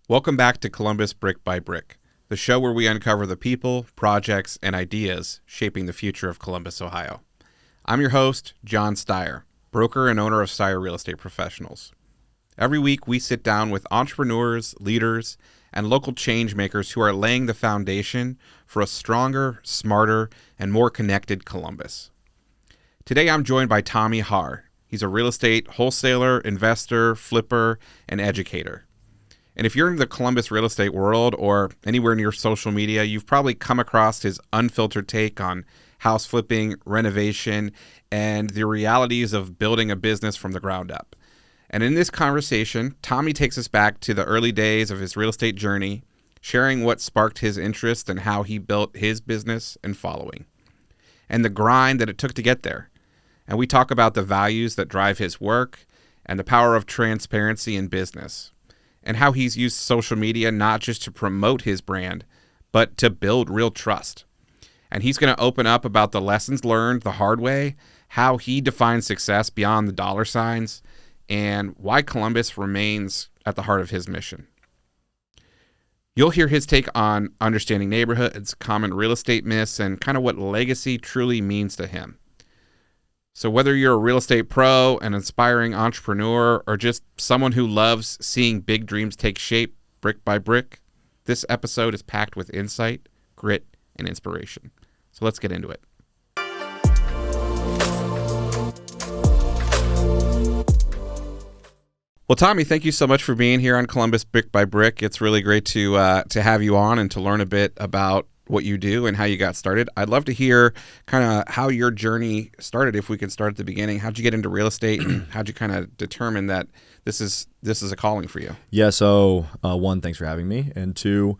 Welcome back to Columbus Brick by Brick, the show where we uncover the people, projects, and ideas shaping the future of Columbus, Ohio. I'm your host, Jon Styer, broker and owner of Styer Real Estate Professionals. Every week, we sit down with entrepreneurs, leaders, and local changemakers who are laying the foundation for a stronger, smarter, and more connected Columbus. Today, I'm joined by Tommy Harr. He's a real estate wholesaler, investor, flipper, and educator. And if you're in the Columbus real estate world or anywhere near social media, you've probably come across his unfiltered take on house flipping, renovation, and the realities of building a business from the ground up. And in this conversation, Tommy takes us back to the early days of his real estate journey, sharing what sparked his interest and how he built his business and following, and the grind that it took to get there. And we talk about the values that drive his work and the power of transparency in business, and how he's used social media not just to promote his brand, but to build real trust. And he's going to open up about the lessons learned the hard way, how he defines success beyond the dollar signs, and why Columbus remains at the heart of his mission. You'll hear his take on understanding neighborhoods, common real estate myths, and kind of what legacy truly means to him. So whether you're a real estate pro, an inspiring entrepreneur, or just someone who loves seeing big dreams take shape brick by brick, this episode is packed with insight, grit, and inspiration. So let's get into it. Well, Tommy, thank you so much for being here on Columbus Brick by Brick. It's really great to have you on and to learn a bit about what you do and how you got started. I'd love to hear kind of how your journey started. If we could start at the beginning, how'd you get into real estate and how'd you kind of determine that this is a calling for you? Yeah. So one, thanks for having me. And two,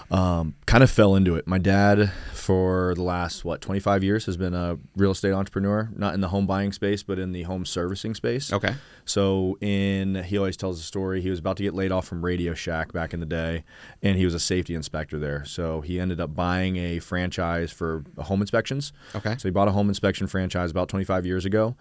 kind of fell into it. My dad for the last, 25 years has been a real estate entrepreneur, not in the home buying space, but in the home servicing space. Okay. So he always tells a story. He was about to get laid off from Radio Shack back in the day, and he was a safety inspector there. So he ended up buying a franchise for home inspections. Okay. So he bought a home inspection franchise about 25 years ago.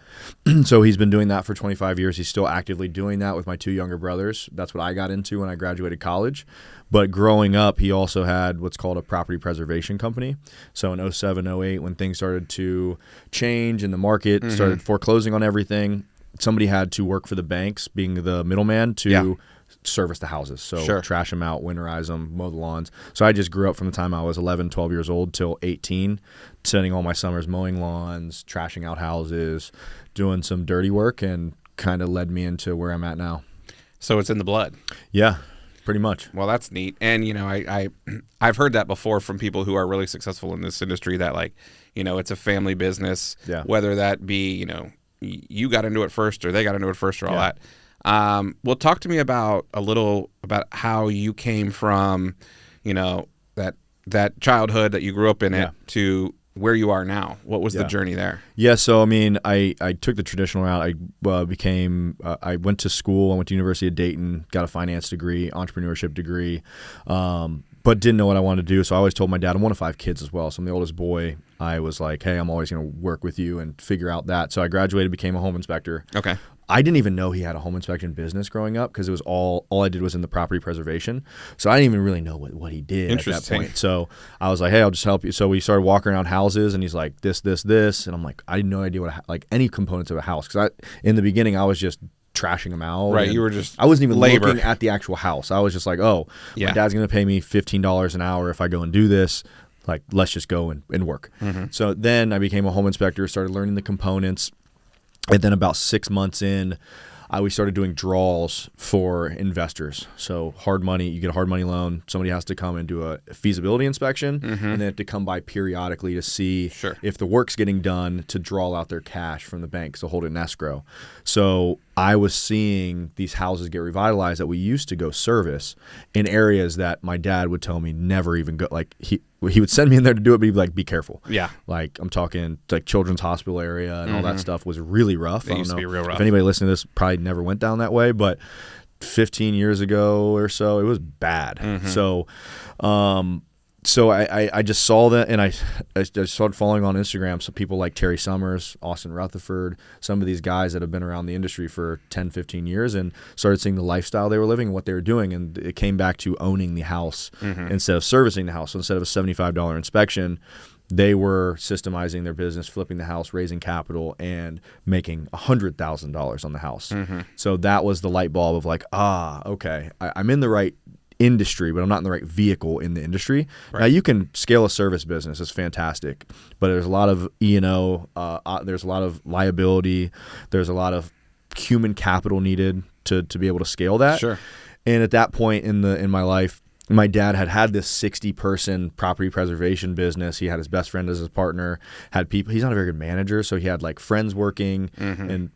So he's been doing that for 25 years. He's still actively doing that with my two younger brothers. That's what I got into when I graduated college. But growing up, he also had what's called a property preservation company. So in 07, 08, when things started to change and the market started foreclosing on everything, somebody had to work for the banks, being the middleman, to service the houses. So trash them out, winterize them, mow the lawns. So I just grew up from the time I was 11, 12 years old till 18, spending all my summers mowing lawns, trashing out houses, doing some dirty work, and kind of led me into where I'm at now. So it's in the blood. Yeah, pretty much. Well, that's neat. And, I've heard that before from people who are really successful in this industry that, it's a family business, whether that be, you got into it first or they got into it first or all that. Well, talk to me about how you came from, that childhood that you grew up in it to where you are now. What was the journey there? Yeah, so I took the traditional route. I went to school. I went to University of Dayton, got a finance degree, entrepreneurship degree, but didn't know what I wanted to do. So I always told my dad, I'm one of 5 kids as well. So I'm the oldest boy. I was like, hey, I'm always going to work with you and figure out that. So I graduated, became a home inspector. Okay. I didn't even know he had a home inspection business growing up because it was all I did was in the property preservation. So I didn't even really know what he did at that point. So I was like, hey, I'll just help you. So we started walking around houses, and he's like, this. And I'm like, I had no idea any components of a house. Because in the beginning, I was just trashing them out. Right, you were just I wasn't even labor. Looking at the actual house. I was just like, my dad's going to pay me $15 an hour if I go and do this. Like, let's just go and work. So then I became a home inspector, started learning the components. And then about 6 months in, we started doing draws for investors. So hard money, you get a hard money loan. Somebody has to come and do a feasibility inspection, and then have to come by periodically to see if the work's getting done to draw out their cash from the bank, so hold it in escrow. So I was seeing these houses get revitalized that we used to go service in areas that my dad would tell me never even go. Like he would send me in there to do it, but he'd be like, be careful. Yeah. Like I'm talking like Children's Hospital area and all that stuff was really rough. It used to be real rough. If anybody listening to this probably never went down that way, but 15 years ago or so, it was bad. So So I just saw that, and I just started following on Instagram. So people like Terry Summers, Austin Rutherford, some of these guys that have been around the industry for 10, 15 years, and started seeing the lifestyle they were living and what they were doing. And it came back to owning the house instead of servicing the house. So instead of a $75 inspection, they were systemizing their business, flipping the house, raising capital, and making $100,000 on the house. So that was the light bulb of like, okay, I'm in the right industry, but I'm not in the right vehicle in the industry. Right. Now you can scale a service business. It's fantastic, but there's a lot of E&O, there's a lot of liability, there's a lot of human capital needed to be able to scale that. Sure. And at that point in my life, my dad had this 60-person property preservation business. He had his best friend as his partner, had people. He's not a very good manager, so he had like friends working and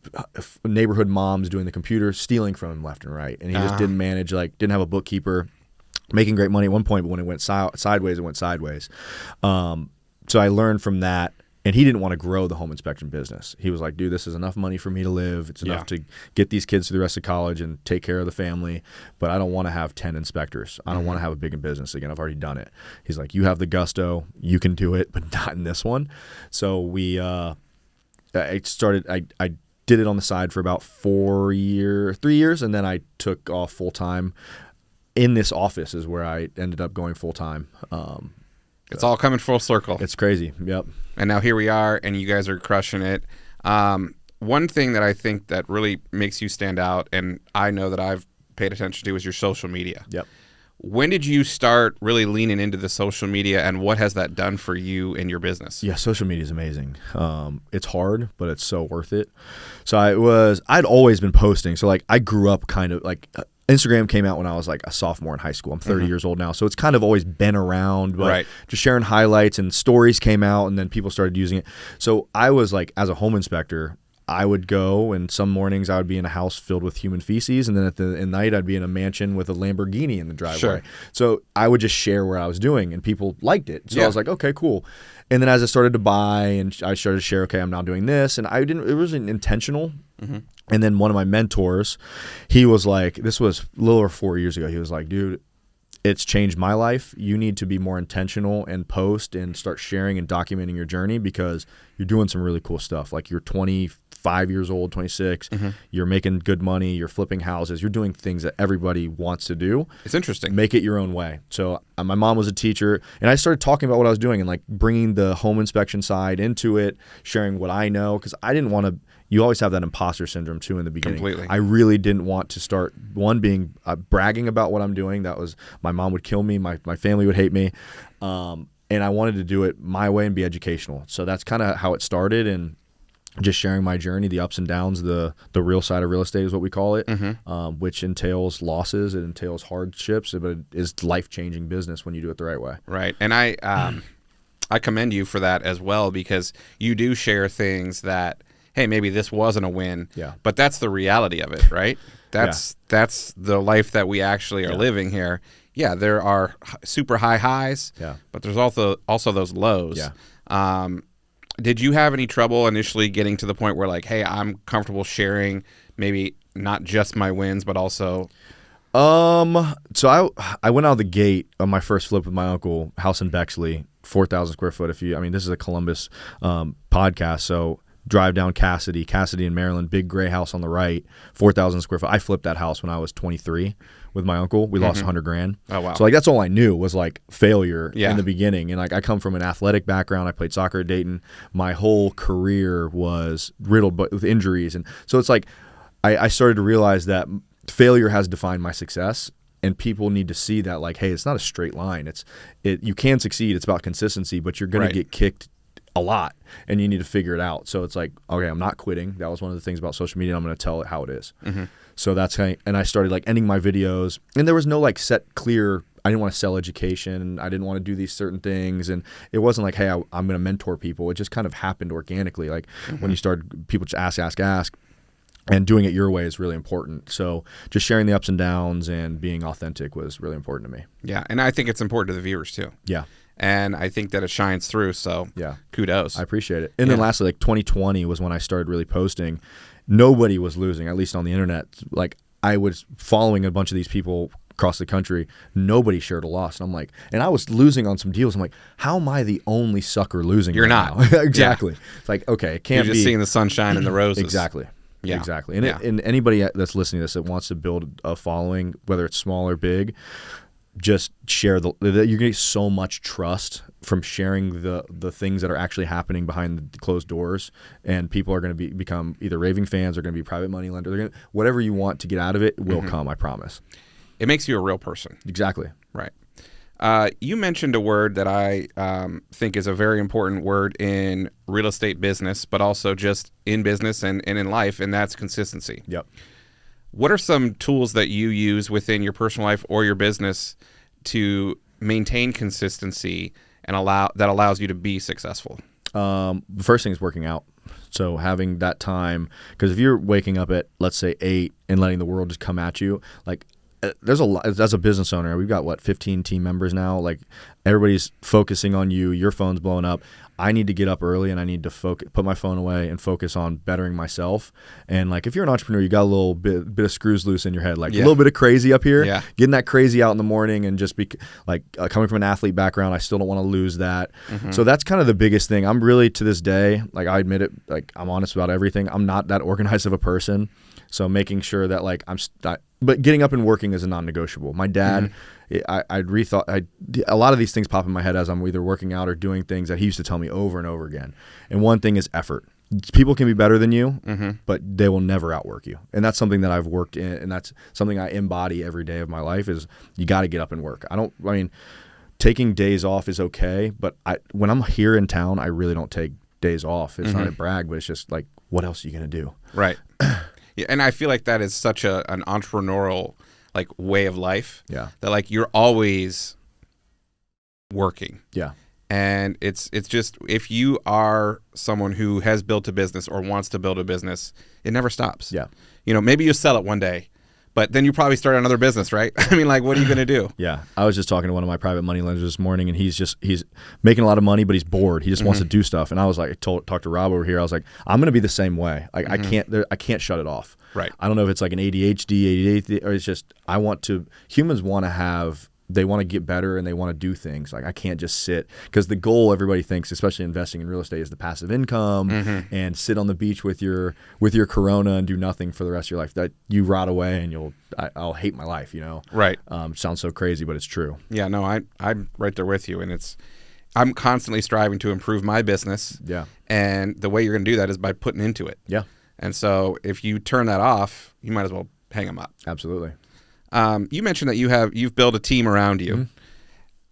neighborhood moms doing the computer, stealing from him left and right. And he just didn't manage, like didn't have a bookkeeper, making great money at one point, but when it went sideways, it went sideways. So I learned from that. And he didn't want to grow the home inspection business. He was like, dude, this is enough money for me to live. It's enough to get these kids through the rest of college and take care of the family. But I don't want to have 10 inspectors. I don't want to have a big business again. I've already done it. He's like, you have the gusto. You can do it, but not in this one. So I did it on the side for about 3 years. And then I took off full time. In this office is where I ended up going full time. It's all coming full circle. It's crazy. Yep. And now here we are, and you guys are crushing it. One thing that I think that really makes you stand out, and I know that I've paid attention to, is your social media. Yep. When did you start really leaning into the social media, and what has that done for you in your business? Yeah, social media is amazing. It's hard, but it's so worth it. So I'd always been posting. So like I grew up kind of like Instagram came out when I was like a sophomore in high school. I'm 30 years old now. So it's kind of always been around, but just sharing highlights, and stories came out, and then people started using it. So I was like, as a home inspector, I would go, and some mornings I would be in a house filled with human feces, and then at night I'd be in a mansion with a Lamborghini in the driveway. Sure. So I would just share what I was doing, and people liked it. So I was like, okay, cool. And then as I started to buy, and I started to share, okay, I'm now doing this, and it wasn't intentional. And then one of my mentors, he was like, this was a little over 4 years ago. He was like, dude, it's changed my life. You need to be more intentional and post and start sharing and documenting your journey, because you're doing some really cool stuff. Like you're 25 years old, 26, you're making good money, you're flipping houses, you're doing things that everybody wants to do. It's interesting. Make it your own way. So my mom was a teacher, and I started talking about what I was doing and like bringing the home inspection side into it, sharing what I know, because I didn't want to. You always have that imposter syndrome too in the beginning. Completely. I really didn't want to start being bragging about what I'm doing. That was, my mom would kill me, my family would hate me, and I wanted to do it my way and be educational. So that's kind of how it started, and just sharing my journey, the ups and downs, the real side of real estate is what we call it, which entails losses, it entails hardships, but it is life-changing business when you do it the right way. Right, and I commend you for that as well, because you do share things that, hey, maybe this wasn't a win, but that's the reality of it, right? That's the life that we actually are living here. Yeah, there are super high highs, but there's also those lows. Did you have any trouble initially getting to the point where like, hey, I'm comfortable sharing maybe not just my wins, but also... So I went out of the gate on my first flip with my uncle, house in Bexley, 4,000 square foot. This is a Columbus podcast, so drive down Cassidy in Maryland, big gray house on the right, 4,000 square foot. I flipped that house when I was 23 with my uncle. We lost $100,000. Oh, wow. So like that's all I knew was like failure in the beginning. And like I come from an athletic background. I played soccer at Dayton. My whole career was riddled with injuries. And so it's like I started to realize that failure has defined my success. And people need to see that, like, hey, it's not a straight line. You can succeed. It's about consistency, but you're going to get kicked a lot, and you need to figure it out. So it's like, okay, I'm not quitting. That was one of the things about social media. I'm going to tell it how it is. So that's how, and I started like ending my videos, and there was no like set clear. I didn't want to sell education. I didn't want to do these certain things, and it wasn't like, hey, I'm going to mentor people. It just kind of happened organically. Like when you start, people just ask. And doing it your way is really important. So just sharing the ups and downs and being authentic was really important to me. Yeah, and I think it's important to the viewers too. Yeah. And I think that it shines through, so kudos. I appreciate it. And then lastly, like 2020 was when I started really posting. Nobody was losing, at least on the internet. Like I was following a bunch of these people across the country, nobody shared a loss. And I'm like, and I was losing on some deals. I'm like, how am I the only sucker losing? You're right not. Now? Exactly. Yeah. It's like, okay, it can't be. You're just seeing the sunshine and the roses. Exactly. Yeah. Exactly. And anybody that's listening to this that wants to build a following, whether it's small or big, just share you're going to get so much trust from sharing the things that are actually happening behind the closed doors, and people are going to become either raving fans or going to be private money lender. Whatever you want to get out of it will come, I promise. It makes you a real person. Exactly. Right. You mentioned a word that I think is a very important word in real estate business, but also just in business and in life, and that's consistency. Yep. What are some tools that you use within your personal life or your business to maintain consistency and allows you to be successful? The first thing is working out. So having that time, because if you're waking up at, let's say, 8 and letting the world just come at you, like there's a lot. As a business owner, we've got 15 team members now. Like everybody's focusing on you. Your phone's blowing up. I need to get up early and I need to put my phone away and focus on bettering myself. And like, if you're an entrepreneur, you got a little bit of screws loose in your head, like a little bit of crazy up here, getting that crazy out in the morning, and just be like, coming from an athlete background, I still don't want to lose that. So that's kind of the biggest thing. I'm really, to this day, like I admit it, like I'm honest about everything. I'm not that organized of a person. So making sure that like but getting up and working is a non-negotiable. My dad, a lot of these things pop in my head as I'm either working out or doing things that he used to tell me over and over again. And one thing is effort. People can be better than you, but they will never outwork you. And that's something that I've worked in, and that's something I embody every day of my life is you got to get up and work. Taking days off is okay, but when I'm here in town, I really don't take days off. It's not a brag, but it's just like, what else are you going to do? Right. Yeah, and I feel like that is such an entrepreneurial like way of life. Yeah. That like you're always working. Yeah. And it's just, if you are someone who has built a business or wants to build a business, it never stops. Yeah. Maybe you sell it one day, but then you probably start another business, right? I mean, like, what are you going to do? Yeah. I was just talking to one of my private money lenders this morning, and he's making a lot of money, but he's bored. He just wants to do stuff. And I was like, talked to Rob over here. I was like, I'm going to be the same way. Like, I can't shut it off. Right. I don't know if it's like an ADHD, or it's just, humans want to have, they want to get better and they want to do things. Like I can't just sit, because the goal, everybody thinks, especially investing in real estate, is the passive income and sit on the beach with your Corona and do nothing for the rest of your life. That you rot away and I'll hate my life, Right. Sounds so crazy, but it's true. Yeah, no, I'm right there with you. And I'm constantly striving to improve my business. Yeah. And the way you're going to do that is by putting into it. Yeah. And so if you turn that off, you might as well hang them up. Absolutely. You mentioned that you've built a team around you.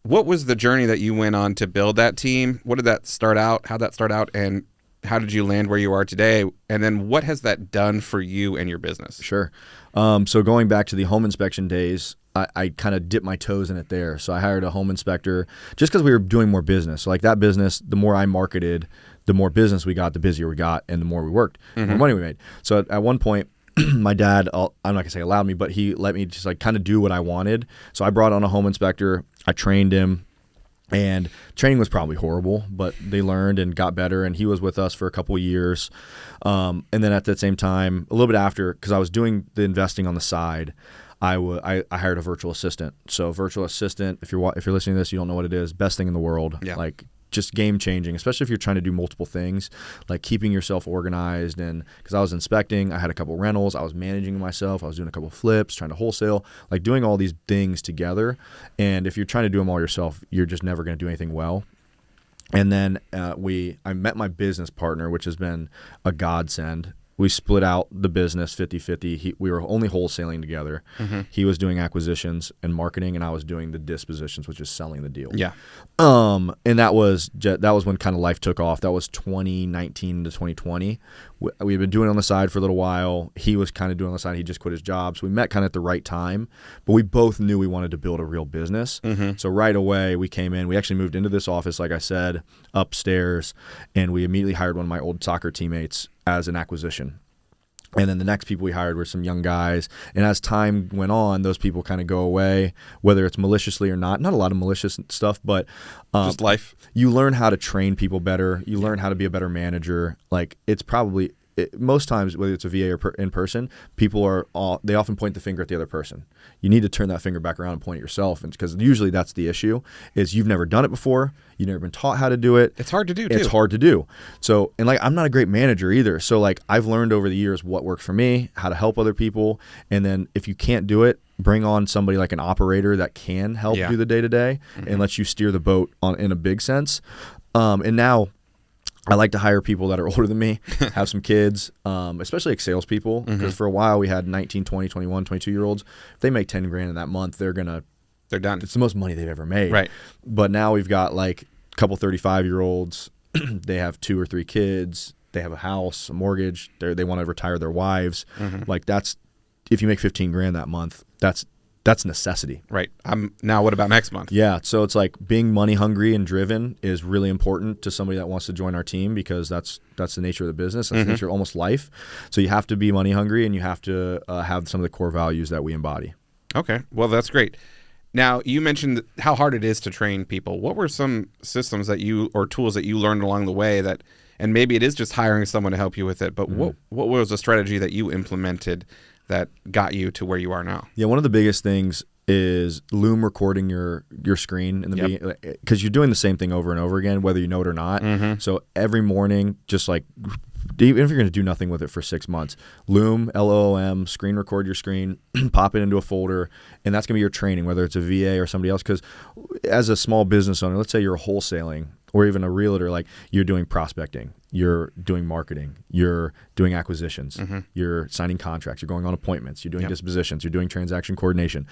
What was the journey that you went on to build that team? What did that start out? How'd that start out? And how did you land where you are today? And then what has that done for you and your business? Sure. So going back to the home inspection days, I kind of dipped my toes in it there. So I hired a home inspector just because we were doing more business. So like that business, the more I marketed, the more business we got, the busier we got, and the more we worked, the more money we made. So at one point, my dad, I'm not going to say allowed me, but he let me just like kind of do what I wanted. So I brought on a home inspector. I trained him, and training was probably horrible, but they learned and got better, and he was with us for a couple of years. And then at the same time, a little bit after, because I was doing the investing on the side, I hired a virtual assistant. So virtual assistant, if you're listening to this, you don't know what it is, best thing in the world. Yeah. Like just game changing, especially if you're trying to do multiple things, like keeping yourself organized. And because I was inspecting, I had a couple rentals, I was managing myself, I was doing a couple flips, trying to wholesale, like doing all these things together. And if you're trying to do them all yourself, you're just never going to do anything well. And then I met my business partner, which has been a godsend. We split out the business 50-50. We were only wholesaling together. He was doing acquisitions and marketing, and I was doing the dispositions, which is selling the deal. Yeah. And that was when kind of life took off. That was 2019 to 2020. We had been doing it on the side for a little while. He was kind of doing it on the side. He just quit his job. So we met kind of at the right time. But we both knew we wanted to build a real business. So right away, we came in. We actually moved into this office, like I said, upstairs, and we immediately hired one of my old soccer teammates as an acquisition. And then the next people we hired were some young guys. And as time went on, those people kind of go away, whether it's maliciously or not. Not a lot of malicious stuff, but just life. You learn how to train people better. You learn how to be a better manager. Like it's probably most times, whether it's a VA or in person, people they often point the finger at the other person. You need to turn that finger back around and point at yourself, because usually that's the issue, is you've never done it before. You've never been taught how to do it. It's hard to do, too. It's hard to do. So, and like, I'm not a great manager either. So like, I've learned over the years what works for me, how to help other people. And then if you can't do it, bring on somebody like an operator that can help do the day-to-day and let you steer the boat in a big sense. And now I like to hire people that are older than me, have some kids, especially like salespeople, because for a while we had 19, 20, 21, 22-year-olds. If they make 10 grand in that month, they're done. It's the most money they've ever made. Right. But now we've got like a couple 35-year-olds. They have 2 or 3 kids. They have a house, a mortgage. They want to retire their wives. Like that's, if you make 15 grand that month, that's necessity. Right. Now what about next month? Yeah. So it's like being money hungry and driven is really important to somebody that wants to join our team, because that's the nature of the business. That's the nature of almost life. So you have to be money hungry, and you have to have some of the core values that we embody. Okay. Well, that's great. Now, you mentioned how hard it is to train people. What were some systems or tools that you learned along the way that, and maybe it is just hiring someone to help you with it, but what was a strategy that you implemented that got you to where you are now? Yeah, one of the biggest things is Loom recording your screen in the beginning, because you're doing the same thing over and over again, whether you know it or not. So every morning, just like, even if you're going to do nothing with it for 6 months, Loom, LOOM, screen record your screen, pop it into a folder, and that's going to be your training, whether it's a VA or somebody else. Because as a small business owner, let's say you're wholesaling, or even a realtor, like you're doing prospecting, you're doing marketing, you're doing acquisitions, you're signing contracts, you're going on appointments, you're doing dispositions, you're doing transaction coordination.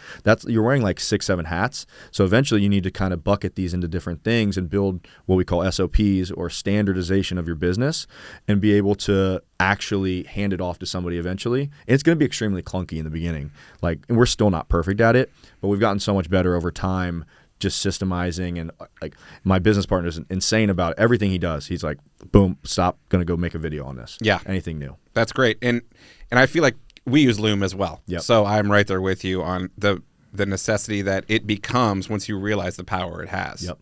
You're wearing like 6, 7 hats. So eventually you need to kind of bucket these into different things and build what we call SOPs, or standardization of your business, and be able to actually hand it off to somebody eventually. And it's going to be extremely clunky in the beginning. And we're still not perfect at it, but we've gotten so much better over time, just systemizing. And like, my business partner is insane about everything he does. He's like, boom, stop, gonna go make a video on this. Yeah. Anything new. That's great. And I feel like we use Loom as well. Yep. So I'm right there with you on the necessity that it becomes once you realize the power it has. Yep.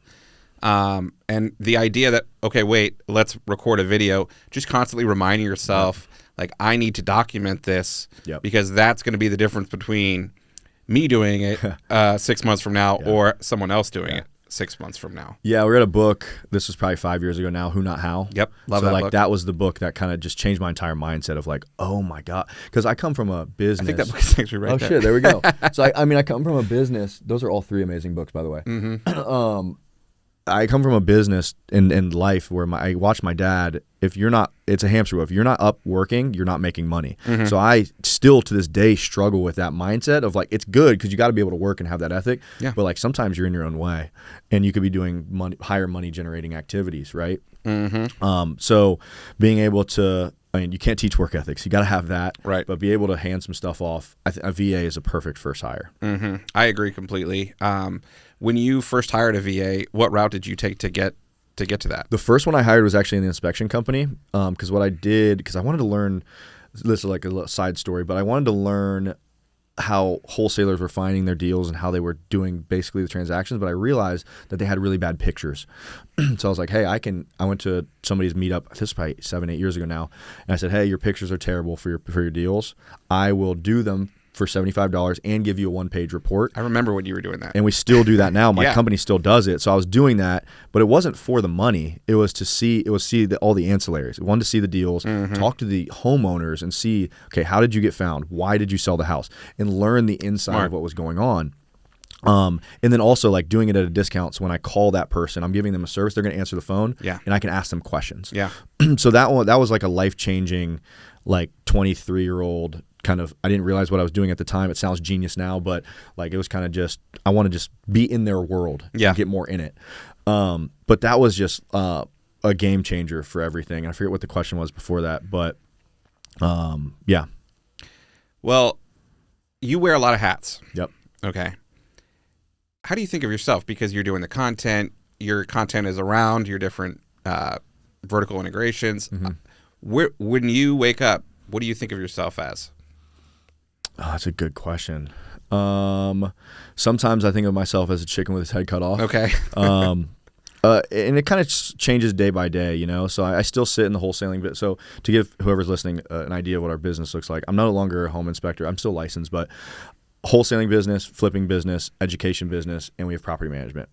And the idea that, okay, wait, let's record a video, just constantly reminding yourself, like, I need to document this, because that's going to be the difference between me doing it 6 months from now or someone else doing it 6 months from now. Yeah, we read a book. This was probably 5 years ago now, Who Not How. Yep, love that book. That was the book that kind of just changed my entire mindset of like, oh my God. Because I come from a business. I think that book is actually right there. Oh shit, there we go. So I come from a business. Those are all 3 amazing books, by the way. I come from a business in life where I watched my dad. It's a hamster wheel. If you're not up working, you're not making money. So I still to this day struggle with that mindset of like, it's good because you got to be able to work and have that ethic. Yeah. But like sometimes you're in your own way, and you could be doing higher money generating activities, right? So being able to, you can't teach work ethics. You got to have that, right? But be able to hand some stuff off. A VA is a perfect first hire. I agree completely. When you first hired a VA, what route did you take to get to that? The first one I hired was actually in the inspection company, because what I did, because I wanted to learn, this is like a little side story, but I wanted to learn how wholesalers were finding their deals and how they were doing basically the transactions, but I realized that they had really bad pictures. So I was like, hey, I went to somebody's meetup, this is probably 7, 8 years ago now, and I said, hey, your pictures are terrible for your deals. I will do them for $75 and give you a 1-page report. I remember when you were doing that. And we still do that now. My company still does it. So I was doing that, but it wasn't for the money. It was to see all the ancillaries. I wanted to see the deals, talk to the homeowners and see, okay, how did you get found? Why did you sell the house? And learn the inside of what was going on. And then also like doing it at a discount. So when I call that person, I'm giving them a service, they're going to answer the phone and I can ask them questions. Yeah. So that was like a life-changing, like 23-year-old kind of, I didn't realize what I was doing at the time. It sounds genius now, but like it was kind of just, I want to just be in their world and get more in it. But that was just a game changer for everything. And I forget what the question was before that, but yeah. Well, you wear a lot of hats. Yep. Okay. How do you think of yourself? Because you're doing the content, your content is around your different vertical integrations. When you wake up, what do you think of yourself as? Oh, that's a good question. Sometimes I think of myself as a chicken with his head cut off. Okay. And it kind of changes day by day, you know. So I still sit in the wholesaling bit. So to give whoever's listening an idea of what our business looks like, I'm no longer a home inspector. I'm still licensed, but wholesaling business, flipping business, education business, and we have property management.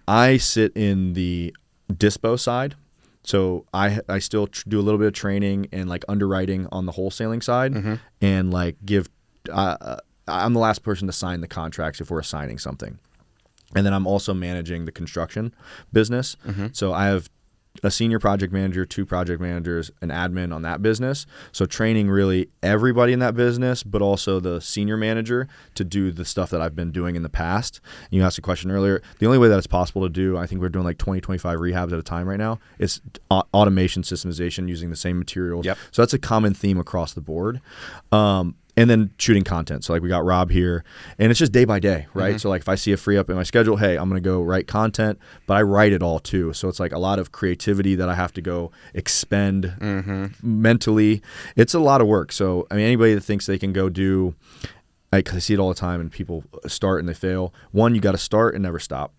I sit in the dispo side. So I still do a little bit of training and like underwriting on the wholesaling side, and like I'm the last person to sign the contracts if we're assigning something. And then I'm also managing the construction business. So I have a senior project manager, 2 project managers, an admin on that business. So training really everybody in that business, but also the senior manager to do the stuff that I've been doing in the past. You asked a question earlier. The only way that it's possible to do, I think we're doing like 20, 25 rehabs at a time right now, is automation systemization using the same materials. So that's a common theme across the board. And then shooting content. So like we got Rob here, and it's just day by day, right? So like if I see a free up in my schedule, hey, I'm going to go write content, but I write it all too. So it's like a lot of creativity that I have to go expend mentally. It's a lot of work. So I mean, anybody that thinks they can go do, because I see it all the time and people start and they fail. 1, you got to start and never stop.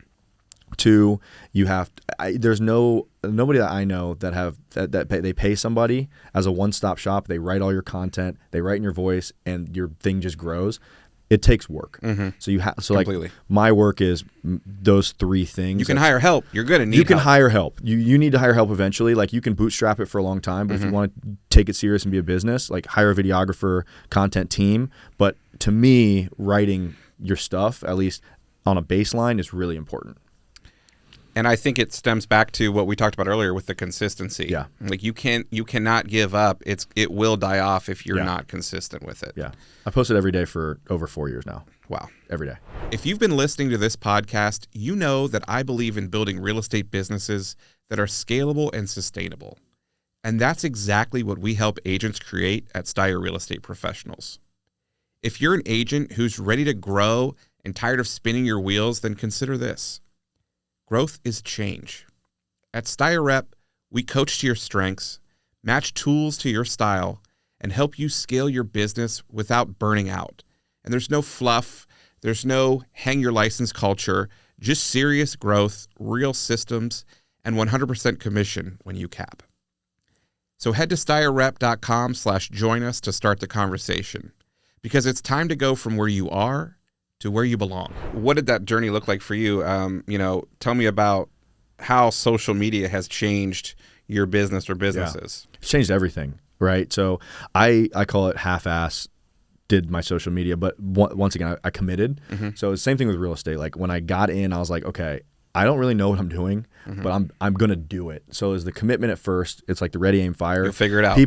2, you have there's nobody that I know that have that they pay somebody as a one-stop shop. They write all your content, they write in your voice, and your thing just grows. It takes work. So you have Completely. Like my work is those 3 things. You can hire help. You're good and need you can help. hire help. You need to hire help eventually. Like you can bootstrap it for a long time, but if you want to take it serious and be a business, like hire a videographer, content team. But to me, writing your stuff, at least on a baseline, is really important. And I think it stems back to what we talked about earlier with the consistency. Yeah. Like you cannot give up. It will die off if you're not consistent with it. Yeah. I posted every day for over 4 years now. Wow. Every day. If you've been listening to this podcast, you know that I believe in building real estate businesses that are scalable and sustainable. And that's exactly what we help agents create at Styer Real Estate Professionals. If you're an agent who's ready to grow and tired of spinning your wheels, then consider this. Growth is change. At Styer Rep, we coach to your strengths, match tools to your style, and help you scale your business without burning out. And there's no fluff, there's no hang your license culture, just serious growth, real systems, and 100% commission when you cap. So head to styrrep.com/join us to start the conversation, because it's time to go from where you are to where you belong. What did that journey look like for you? Tell me about how social media has changed your business or businesses. It's changed everything, right? So I call it half-ass did my social media, but once again, I committed. So it's the same thing with real estate. Like when I got in, I was like, okay, I don't really know what I'm doing, but I'm gonna do it. So is the commitment at first. It's like the ready, aim, fire. You'll figure it out.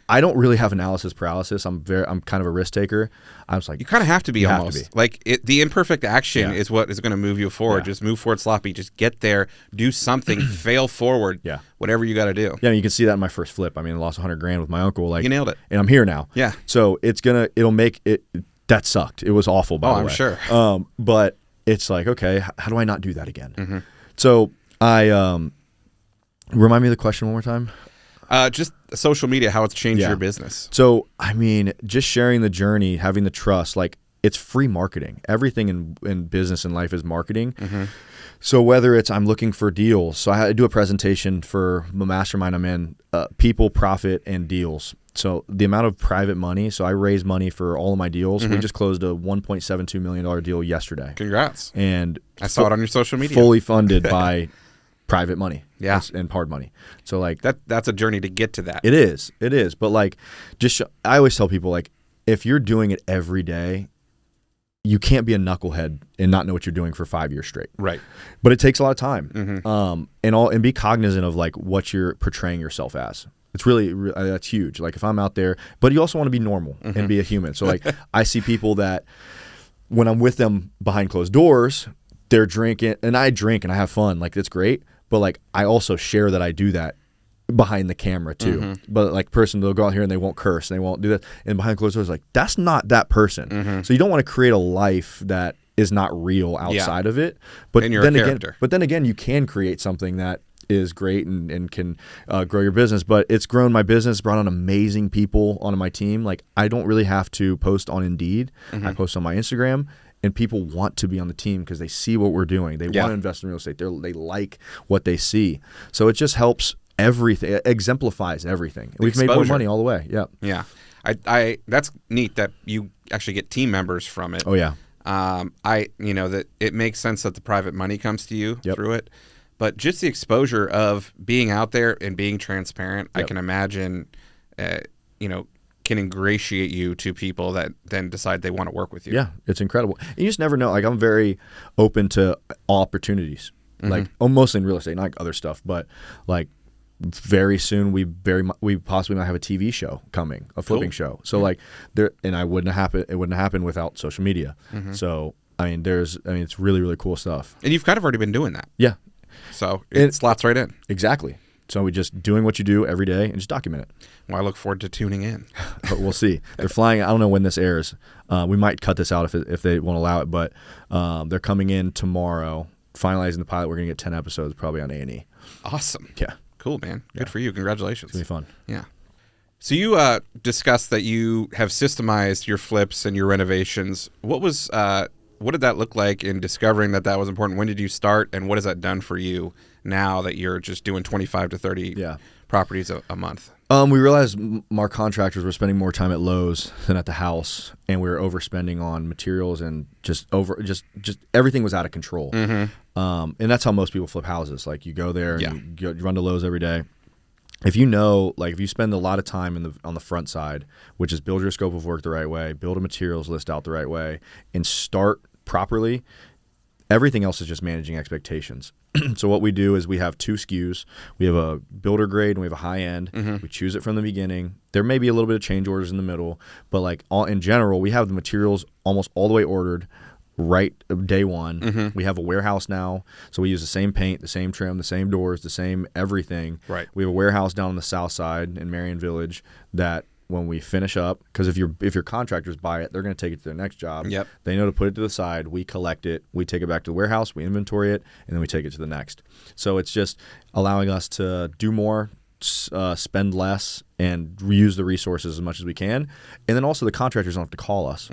I don't really have analysis paralysis. I'm kind of a risk taker. I was like, you kind of have to be almost. Like the imperfect action is what is going to move you forward. Yeah. Just move forward sloppy. Just get there, do something, fail forward. Yeah. Whatever you got to do. Yeah, you can see that in my first flip. I mean, I lost $100,000 with my uncle. Like you nailed it, and I'm here now. Yeah. So it'll make it. That sucked. It was awful. By the way. I'm sure. But it's like, okay, how do I not do that again? So I remind me of the question one more time. Just social media, how it's changed your business. So, I mean, just sharing the journey, having the trust, like it's free marketing. Everything in business and life is marketing. So whether it's I'm looking for deals. So I do a presentation for the mastermind I'm in, people, profit, and deals. So the amount of private money. So I raise money for all of my deals. We just closed a $1.72 million deal yesterday. Congrats. And I saw it on your social media. Fully funded by private money. Yeah. And hard money. So like that's a journey to get to that. It is. But like I always tell people, like, if you're doing it every day, you can't be a knucklehead and not know what you're doing for 5 years straight. Right. But it takes a lot of time. And be cognizant of like what you're portraying yourself as. It's really that's huge. Like if I'm out there, but you also want to be normal and be a human. So like I see people that when I'm with them behind closed doors, they're drinking and I drink and I have fun. Like that's great. But like I also share that I do that behind the camera too. But like they'll go out here and they won't curse and they won't do that. And behind closed doors, like that's not that person. So you don't want to create a life that is not real outside of it. But and you're then a character. Then again, you can create something that is great and can grow your business. But it's grown my business, brought on amazing people onto my team. Like I don't really have to post on Indeed. I post on my Instagram and people want to be on the team because they see what we're doing. They want to invest in real estate. They like what they see. So it just helps everything. It exemplifies everything. We've made more money all the way. Yeah. Yeah. I that's neat that you actually get team members from it. Oh yeah. That it makes sense that the private money comes to you through it, but just the exposure of being out there and being transparent, I can imagine, can ingratiate you to people that then decide they want to work with you. Yeah, it's incredible. And you just never know. Like, I'm very open to all opportunities, like mostly in real estate, not like other stuff, but like very soon we possibly might have a TV show coming, a flipping show. So like and it wouldn't happen without social media. So it's really, really cool stuff. And you've kind of already been doing that. Yeah. So it slots right in. Exactly. So we just doing what you do every day and just document it. Well, I look forward to tuning in. But we'll see. They're flying. I don't know when this airs. We might cut this out if they won't allow it. But they're coming in tomorrow, finalizing the pilot. We're going to get 10 episodes probably on A&E. Awesome. Yeah. Cool, man. Good for you. Congratulations. It's going to be fun. Yeah. So you discussed that you have systemized your flips and your renovations. What did that look like in discovering that was important? When did you start, and what has that done for you now that you're just doing 25 to 30 properties a month? We realized our contractors were spending more time at Lowe's than at the house, and we were overspending on materials and just everything was out of control. And that's how most people flip houses. Like, you go there and you run to Lowe's every day. If you spend a lot of time on the front side, which is build your scope of work the right way, build a materials list out the right way, and start properly, everything else is just managing expectations. So what we do is we have 2 SKUs. We have a builder grade and we have a high end. We choose it from the beginning. There may be a little bit of change orders in the middle, but in general, we have the materials almost all the way ordered right day one. We have a warehouse now, so we use the same paint, the same trim, the same doors, the same everything. Right. We have a warehouse down on the south side in Marion Village that when we finish up, because if your contractors buy it, they're going to take it to their next job. Yep. They know to put it to the side. We collect it. We take it back to the warehouse. We inventory it, and then we take it to the next. So it's just allowing us to do more, spend less, and reuse the resources as much as we can. And then also the contractors don't have to call us.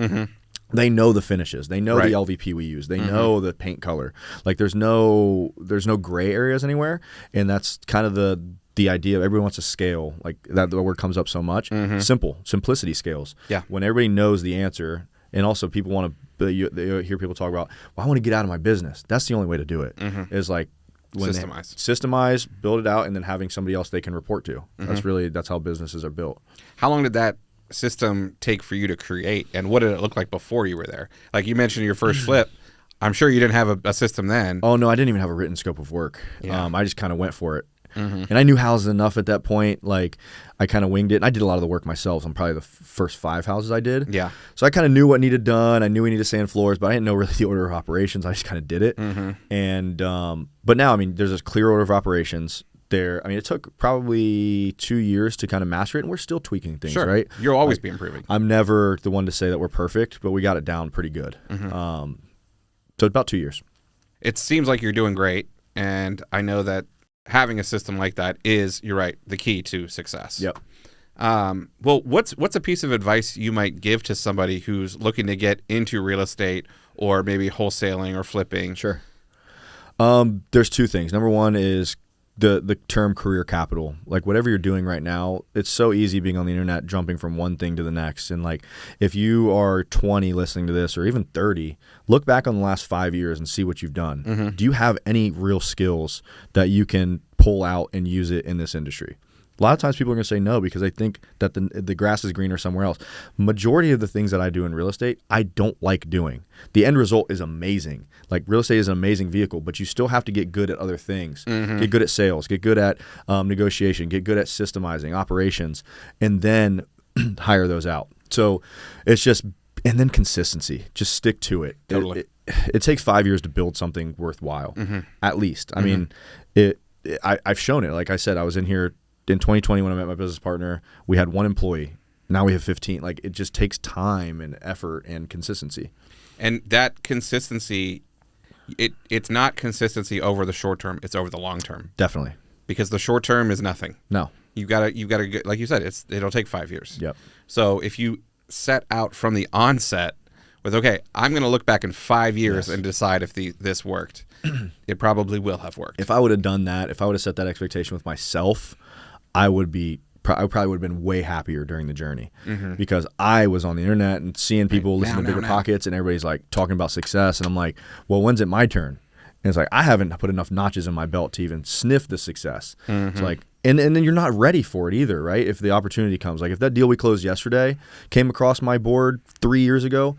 They know the finishes. They know the LVP we use. They know the paint color. Like, there's no gray areas anywhere, and that's kind of the idea. Everyone wants to scale. Like, that the word comes up so much. Simplicity scales. Yeah. When everybody knows the answer, and also people want to. They hear people talk about, well, I want to get out of my business. That's the only way to do it. Is like systemize, build it out, and then having somebody else they can report to. That's how businesses are built. How long did that system take for you to create, and what did it look like before you were there? Like, you mentioned your first flip. I'm sure you didn't have a system then. Oh no, I didn't even have a written scope of work. I just kind of went for it. And I knew houses enough at that point. Like, I kind of winged it. And I did a lot of the work myself on probably the first 5 houses I did. Yeah. So I kind of knew what needed done. I knew we needed sand floors, but I didn't know really the order of operations. I just kind of did it. And but now, there's this clear order of operations. It took probably 2 years to kind of master it, and we're still tweaking things, right? You'll always be improving. I'm never the one to say that we're perfect, but we got it down pretty good. So it's about 2 years. It seems like you're doing great, and I know that having a system like that is, you're right, the key to success. Yep. Well, what's a piece of advice you might give to somebody who's looking to get into real estate, or maybe wholesaling or flipping? Sure. There's 2 things. Number one is the term career capital. Like, whatever you're doing right now, it's so easy being on the internet, jumping from one thing to the next. And like, if you are 20 listening to this, or even 30, look back on the last 5 years and see what you've done. Do you have any real skills that you can pull out and use it in this industry? A lot of times people are going to say no because they think that the grass is greener somewhere else. Majority of the things that I do in real estate, I don't like doing. The end result is amazing. Like, real estate is an amazing vehicle, but you still have to get good at other things. Get good at sales, get good at negotiation, get good at systemizing, operations, and then hire those out. So it's just, and then consistency. Just stick to it. Totally. It takes 5 years to build something worthwhile, at least. I've shown it. Like I said, I was in here in 2020 when I met my business partner. We had 1 employee. Now we have 15. Like, it just takes time and effort and consistency. And that consistency, it's not consistency over the short term. It's over the long term. Definitely. Because the short term is nothing. No. You gotta get, like you said, it'll take 5 years. Yep. So if you set out from the onset with, okay, I'm going to look back in 5 years and decide if this worked. It probably will have worked. If I would have done that, if I would have set that expectation with myself, I probably would have been way happier during the journey because I was on the internet and seeing people listen to Bigger Pockets and everybody's like talking about success. And I'm like, well, when's it my turn? And it's like, I haven't put enough notches in my belt to even sniff the success. It's like, and then you're not ready for it either, right? If the opportunity comes, like if that deal we closed yesterday came across my board 3 years ago,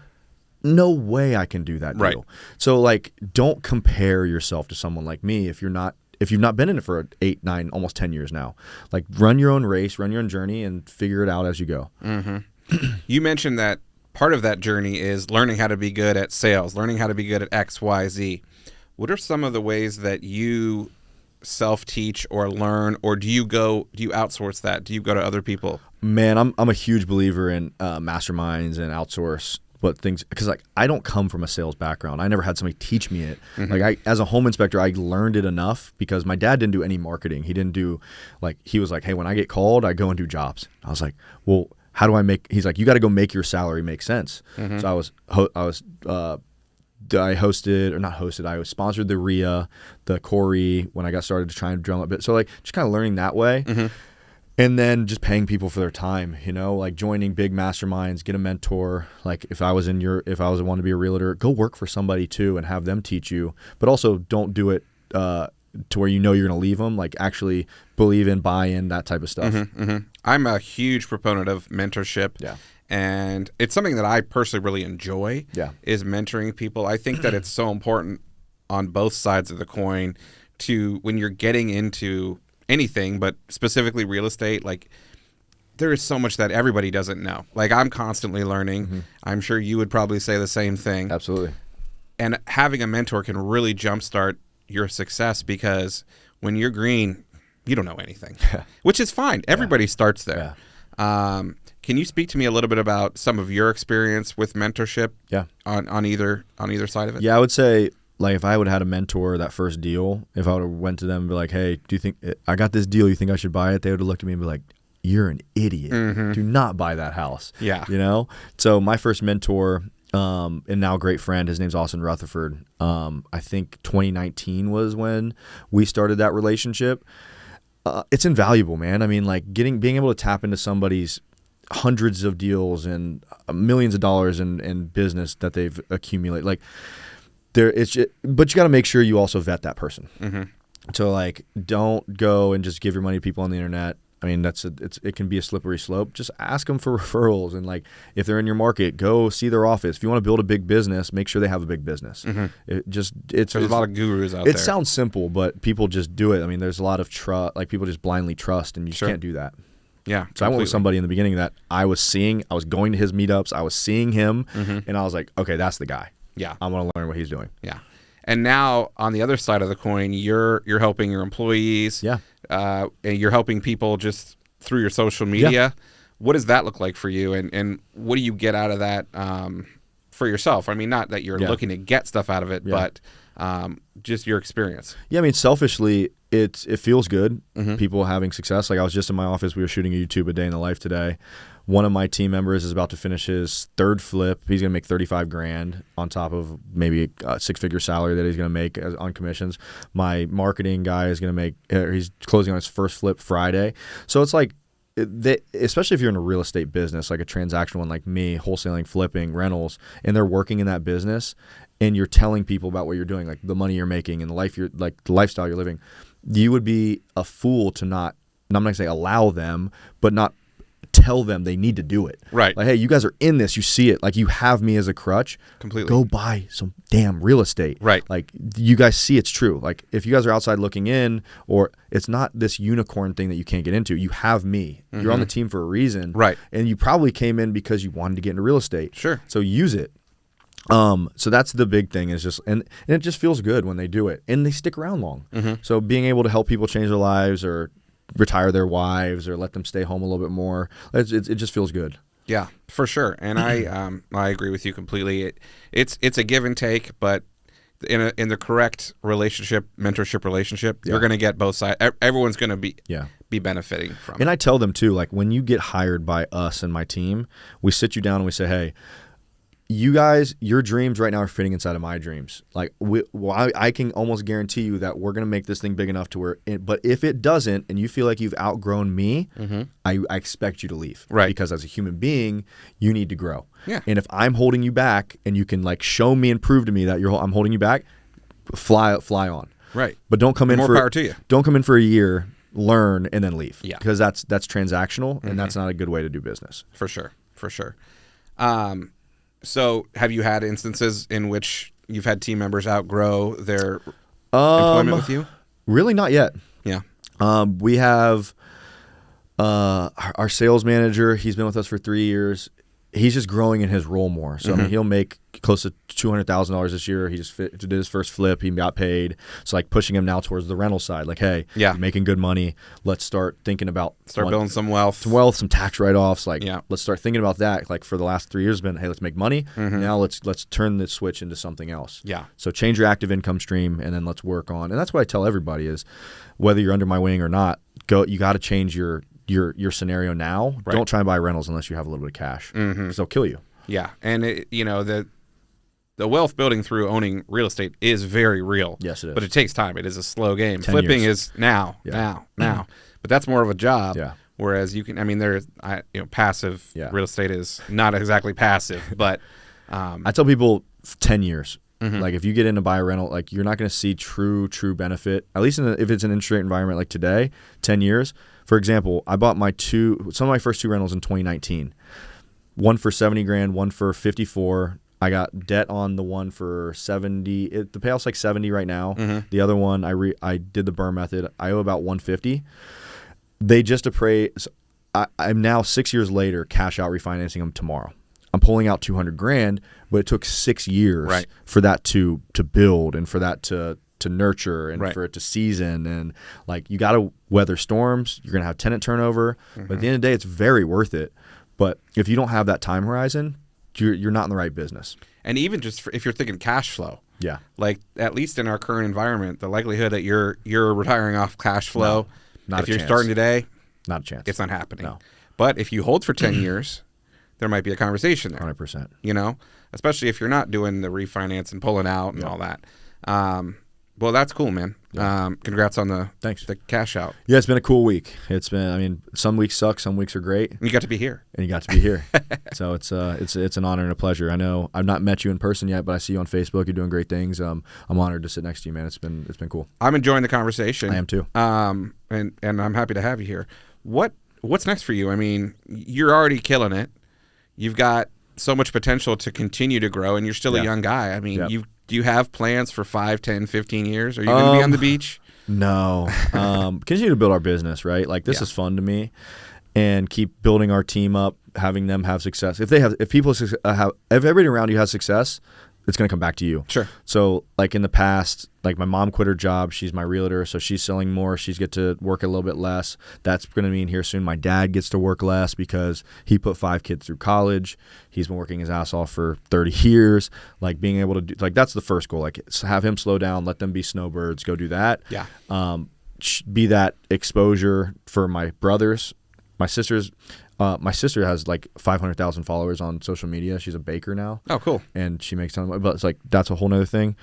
no way I can do that deal. Right. So like, don't compare yourself to someone like me if you've not been in it for 8, 9, almost 10 years now. Like, run your own race, run your own journey, and figure it out as you go. You mentioned that part of that journey is learning how to be good at sales, learning how to be good at X, Y, Z. What are some of the ways that you self-teach or learn, or do you outsource that? Do you go to other people? Man, I'm a huge believer in masterminds and outsource. But things, because like I don't come from a sales background. I never had somebody teach me it. Like as a home inspector, I learned it enough because my dad didn't do any marketing. He didn't do he was like, hey, when I get called, I go and do jobs. I was like, well, how do I make? He's like, you got to go make your salary make sense. So I sponsored the RIA, the Corey when I got started to try and drum a bit. So like just kind of learning that way. And then just paying people for their time, like joining big masterminds, get a mentor. Like if I was wanting to be a realtor, go work for somebody too and have them teach you. But also don't do it to where you're going to leave them. Like actually believe in, buy in, that type of stuff. I'm a huge proponent of mentorship. Yeah. And it's something that I personally really enjoy. Yeah. Is mentoring people. I think that it's so important on both sides of the coin to when you're getting into anything, but specifically real estate, like there is so much that everybody doesn't know. Like I'm constantly learning. I'm sure you would probably say the same thing. Absolutely. And having a mentor can really jumpstart your success because when you're green, you don't know anything, which is fine. Everybody starts there. Can you speak to me a little bit about some of your experience with mentorship? On either side of it? Yeah, I would say, like if I would have had a mentor that first deal, if I would have went to them and be like, hey, do you think I got this deal? You think I should buy it? They would have looked at me and be like, you're an idiot. Do not buy that house. Yeah. So my first mentor and now great friend, his name's Austin Rutherford. I think 2019 was when we started that relationship. It's invaluable, man. I mean, like being able to tap into somebody's hundreds of deals and millions of dollars in business that they've accumulated. Like, but you got to make sure you also vet that person. So like, don't go and just give your money to people on the internet. I mean, it can be a slippery slope. Just ask them for referrals, and like if they're in your market, go see their office. If you want to build a big business, make sure they have a big business. There's a lot of gurus out there. It sounds simple, but people just do it. I mean, there's a lot of trust. Like people just blindly trust, and you just can't do that. Yeah. So I went with somebody in the beginning that I was going to his meetups, I was seeing him, and I was like, okay, that's the guy. Yeah. I want to learn what he's doing. Yeah. And now on the other side of the coin, you're helping your employees. Yeah. And you're helping people just through your social media. Yeah. What does that look like for you? And what do you get out of that for yourself? I mean, not that you're looking to get stuff out of it, but just your experience. Yeah. I mean, selfishly, it feels good. People having success. Like I was just in my office. We were shooting a YouTube A Day in the Life today. One of my team members is about to finish his third flip. He's going to make $35,000 on top of maybe a six-figure salary that he's going to make on commissions. My marketing guy is going to make. He's closing on his first flip Friday. So it's like, especially if you're in a real estate business, like a transactional one, like me, wholesaling, flipping, rentals, and they're working in that business, and you're telling people about what you're doing, like the money you're making and the lifestyle you're living. You would be a fool to not. And I'm not going to say allow them, but not tell them they need to do it. Right. Like, hey, you guys are in this. You see it. Like, you have me as a crutch. Completely. Go buy some damn real estate. Right. Like, you guys see it's true. Like, if you guys are outside looking in, or it's not this unicorn thing that you can't get into. You have me. You're on the team for a reason. Right. And you probably came in because you wanted to get into real estate. Sure. So use it. So that's the big thing is just, and it just feels good when they do it. And they stick around long. So being able to help people change their lives or retire their wives or let them stay home a little bit more. It just feels good. Yeah, for sure. And I agree with you completely. It's a give and take, but in the correct mentorship relationship, you're going to get both sides. Everyone's going to be benefiting from it. And I tell them too, like when you get hired by us and my team, we sit you down and we say, hey, you guys, your dreams right now are fitting inside of my dreams. Like I can almost guarantee you that we're going to make this thing big enough to where but if it doesn't and you feel like you've outgrown me, I expect you to leave. Right. Because as a human being, you need to grow. Yeah. And if I'm holding you back and you can like show me and prove to me that I'm holding you back, fly on. Right. But don't come in more power to you. Don't come in for a year, learn, and then leave. Yeah. Because that's transactional and that's not a good way to do business. For sure. So have you had instances in which you've had team members outgrow their employment with you? Really not yet. Yeah. We have our sales manager. He's been with us for 3 years. He's just growing in his role more. So I mean, he'll make close to $200,000 this year. He just did his first flip. He got paid. So like pushing him now towards the rental side. Like, hey, you're making good money. Let's start thinking about building some wealth. Some tax write-offs. Like, let's start thinking about that. Like for the last 3 years, been hey, let's make money. Now let's turn this switch into something else. Yeah. So change your active income stream, and then let's work on. And that's what I tell everybody is, whether you're under my wing or not, you got to change your scenario now. Right. Don't try and buy rentals unless you have a little bit of cash, because they'll kill you. Yeah, and the wealth building through owning real estate is very real. Yes, it is. But it takes time. It is a slow game. 10 Flipping years. is now. But that's more of a job. Yeah. Whereas you can, I mean, passive real estate is not exactly passive, but I tell people 10 years. Like if you get in to buy a rental, like you're not going to see true benefit. At least if it's an interest rate environment like today, 10 years. For example, I bought some of my first 2 rentals in 2019. One for $70,000, one for $54,000. I got debt on the one for $70,000. The payoff's like $70,000 right now. The other one, I did the burn method. I owe about $150,000. They just appraised. I'm now 6 years later, cash out refinancing them tomorrow. I'm pulling out $200,000, but it took 6 years for that to build and for that to nurture and for it to season. And like you got to weather storms. You're going to have tenant turnover. But at the end of the day, it's very worth it. But if you don't have that time horizon, you're not in the right business. And even just if you're thinking cash flow. Yeah. Like at least in our current environment, the likelihood that you're retiring off cash flow, if you're starting today, not a chance. It's not happening. No. But if you hold for 10 years, there might be a conversation there. 100%. Especially if you're not doing the refinance and pulling out and all that. Well, that's cool, man. Yeah. Congrats on the cash out. Yeah, it's been a cool week. It's been, I mean, some weeks suck, some weeks are great. And you got to be here. So it's an honor and a pleasure. I know I've not met you in person yet, but I see you on Facebook. You're doing great things. I'm honored to sit next to you, man. It's been cool. I'm enjoying the conversation. I am too. And I'm happy to have you here. What's next for you? I mean, you're already killing it. You've got so much potential to continue to grow, and you're still a young guy. I mean, do you have plans for 5, 10, 15 years? Are you going to be on the beach? No. Continue to build our business, right? Like this is fun to me, and keep building our team up, having them have success. If everybody around you has success, it's going to come back to you. Sure. So like in the past, like my mom quit her job. She's my realtor, so she's selling more. She's get to work a little bit less. That's going to mean here soon my dad gets to work less because he put 5 kids through college. He's been working his ass off for 30 years. Like being able to do, like that's the first goal. Like have him slow down, let them be snowbirds, go do that. Yeah. Be that exposure for my brothers, my sisters. My sister has like 500,000 followers on social media. She's a baker now. Oh, cool. And she makes a ton of money. But it's like, that's a whole nother thing.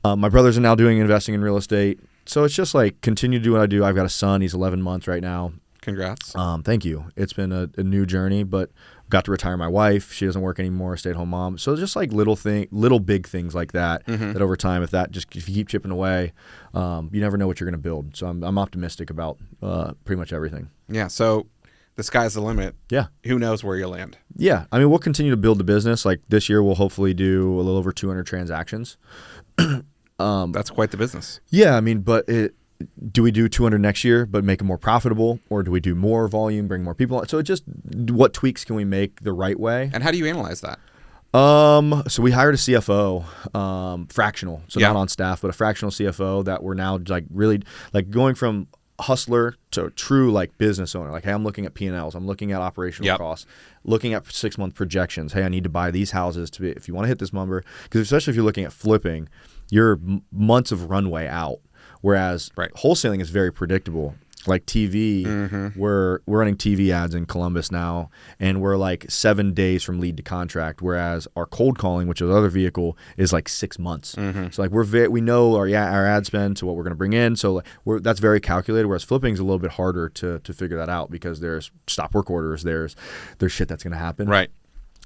My brothers are now investing in real estate. So it's just like continue to do what I do. I've got a son. He's 11 months right now. Congrats. Thank you. It's been a new journey, but got to retire my wife. She doesn't work anymore, stay-at-home mom. So just like little big things like that, that over time, if you keep chipping away, you never know what you're going to build. So I'm optimistic about pretty much everything. Yeah. So the sky's the limit. Yeah. Who knows where you'll land? Yeah. I mean, we'll continue to build the business. Like this year, we'll hopefully do a little over 200 transactions. That's quite the business. Yeah. I mean, but do we do 200 next year, but make it more profitable? Or do we do more volume, bring more people? So what tweaks can we make the right way? And how do you analyze that? So we hired a CFO, fractional. So not on staff, but a fractional CFO that we're now like really like going from hustler to true like business owner. Like, hey, I'm looking at P&Ls. I'm looking at operational costs, looking at 6-month projections. Hey, I need to buy these houses if you want to hit this number, because especially if you're looking at flipping, you're months of runway out. Whereas wholesaling is very predictable. like TV, we're running TV ads in Columbus now, and we're like 7 days from lead to contract, whereas our cold calling, which is the other vehicle, is like 6 months. So like we know our ad spend to what we're going to bring in, so like that's very calculated. Whereas flipping is a little bit harder to figure that out because there's stop work orders, there's shit that's going to happen, right?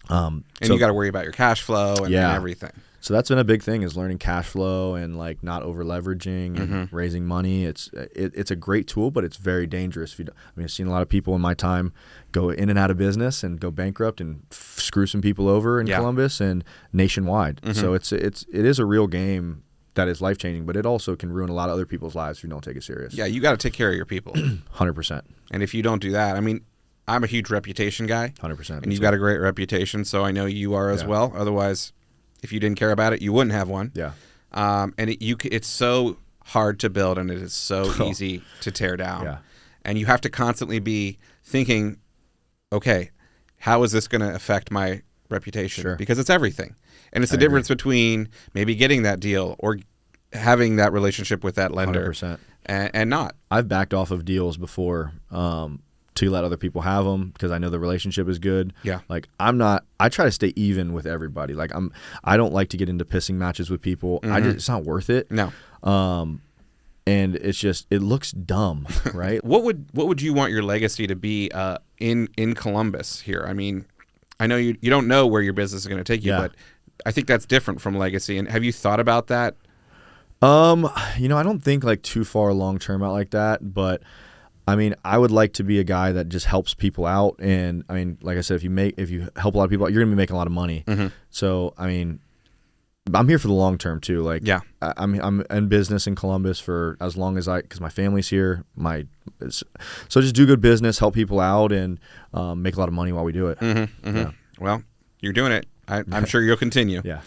And you got to worry about your cash flow and everything. So that's been a big thing, is learning cash flow and like not over leveraging and raising money. It's a great tool, but it's very dangerous. I've seen a lot of people in my time go in and out of business and go bankrupt and screw some people over in Columbus and nationwide. So it is a real game that is life changing, but it also can ruin a lot of other people's lives if you don't take it serious. Yeah, you got to take care of your people. 100%. And if you don't do that, I'm a huge reputation guy. 100%. And you've got a great reputation, so I know you are as well. Otherwise, if you didn't care about it, you wouldn't have one. Yeah. And it's so hard to build, and it is so easy to tear down. Yeah. And you have to constantly be thinking, okay, how is this going to affect my reputation? Sure. Because it's everything. And it's the difference between maybe getting that deal or having that relationship with that lender 100%. And not. I've backed off of deals before to let other people have them because I know the relationship is good. Yeah. Like I try to stay even with everybody. Like I don't like to get into pissing matches with people. It's not worth it. No. And it's just, it looks dumb, right? What would you want your legacy to be in Columbus here? I know you don't know where your business is going to take you, but I think that's different from legacy. And have you thought about that? I don't think like too far long term out like that, but I would like to be a guy that just helps people out. And like I said, if you help a lot of people out, you're going to be making a lot of money. So, I'm here for the long term too. Like, I'm in business in Columbus for as long as because my family's here. So just do good business, help people out, and make a lot of money while we do it. Yeah. Well, you're doing it. I'm sure you'll continue. Yeah.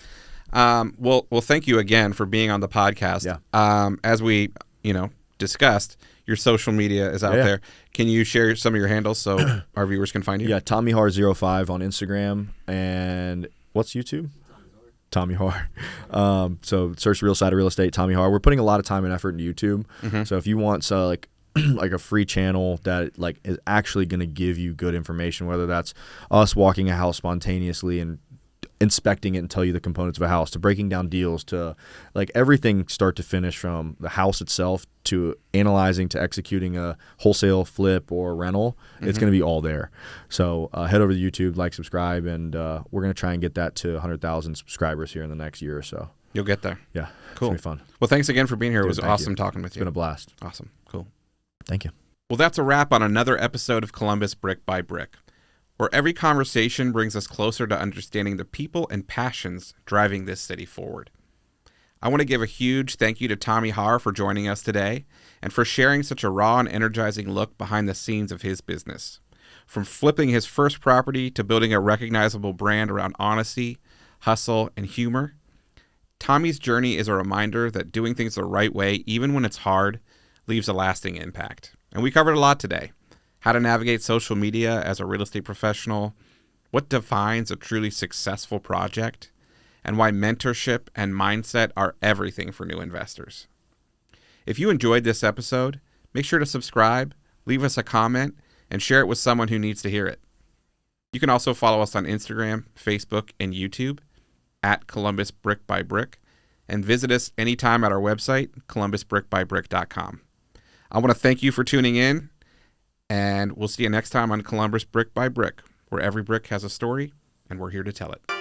Well, thank you again for being on the podcast. Yeah. As we, discussed, your social media is out there. Can you share some of your handles so our viewers can find you? Yeah, Tommy Harr 05 on Instagram, and what's YouTube? Tommy Harr. So search Real Side of Real Estate, Tommy Harr. We're putting a lot of time and effort into YouTube. So if you want like a free channel that like is actually going to give you good information, whether that's us walking a house spontaneously and inspecting it and tell you the components of a house, to breaking down deals, to like everything start to finish, from the house itself to analyzing to executing a wholesale flip or rental, it's going to be all there. So head over to YouTube, like, subscribe, and we're going to try and get that to 100,000 subscribers here in the next year or so. You'll get there. Yeah. Cool. It's going to be fun. Well, thanks again for being here. Dude, it was awesome talking with you. It's been a blast. Awesome. Cool. Thank you. Well, that's a wrap on another episode of Columbus Brick by Brick, where every conversation brings us closer to understanding the people and passions driving this city forward. I want to give a huge thank you to Tommy Harr for joining us today and for sharing such a raw and energizing look behind the scenes of his business. From flipping his first property to building a recognizable brand around honesty, hustle, and humor, Tommy's journey is a reminder that doing things the right way, even when it's hard, leaves a lasting impact. And we covered a lot today. How to navigate social media as a real estate professional, what defines a truly successful project, and why mentorship and mindset are everything for new investors. If you enjoyed this episode, make sure to subscribe, leave us a comment, and share it with someone who needs to hear it. You can also follow us on Instagram, Facebook, and YouTube at Columbus Brick by Brick, and visit us anytime at our website, columbusbrickbybrick.com. I want to thank you for tuning in, and we'll see you next time on Columbus Brick by Brick, where every brick has a story, and we're here to tell it.